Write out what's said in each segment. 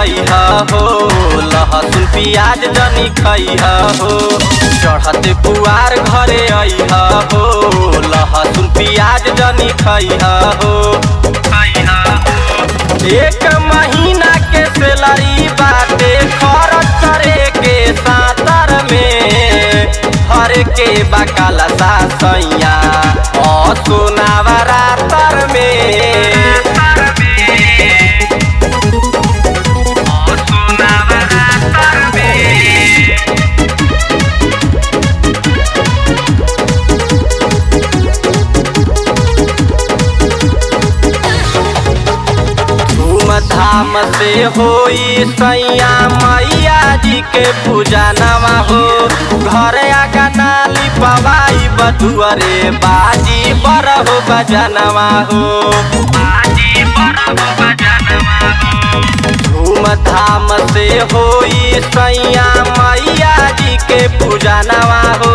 अइहा हो, लहसुन प्याज जनी खइहा हो। चढ़ते पुआर घरे अइहा हो, लहसुन प्याज जनी खइहा हो। एक महीना के सैलरी बाटे खर्च करे के सातर में, हर के बकाला सासैया सोनावा रातर में। धाम से होई सैया मैया जी के पूजा नवा हो। घर आगना लिपवाई बटुअरे बाजी बरहो बजनवा हो। धूम धाम से होई सैया मैया जी के पूजा नवा हो।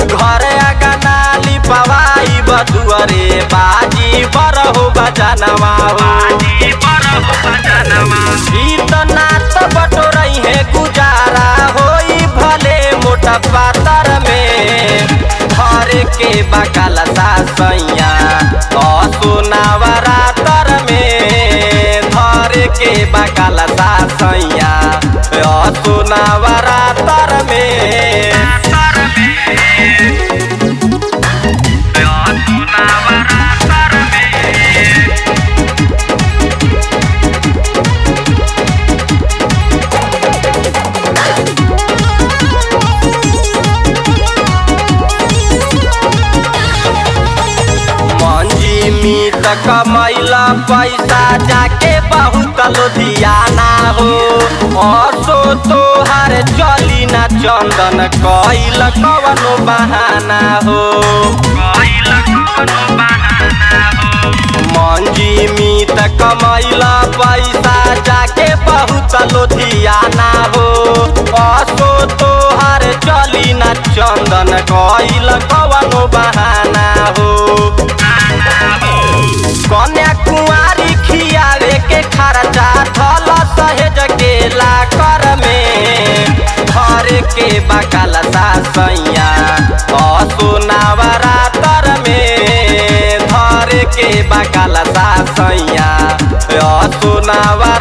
घर आगना लिपवाई बटुअरे बाजी बरहो बजनवा हो। नात बटोरई है गुजारा होई भले मोटा पातर में, घर के बकाला सासैया सोनावा रातर में। घर के बकाला सासैया सोनावा रातर में। मीत कमैला पैसा जाके बहुत लुधियाना हो। असो तोहार चली ना चंदन कैल कवनो बहाना हो। मंजी मीत कमैला पैसा जाके बहुत लुधियाना हो। असो तोहार चली ना चंदन कैल कवनो बहाना हो। कन्या कुंवारी खियावे के खर्चा थल सहेज के लाकर में, घर के बकाला सासैया सोनावा रातर में। घर के बकाला सासैया सोनावा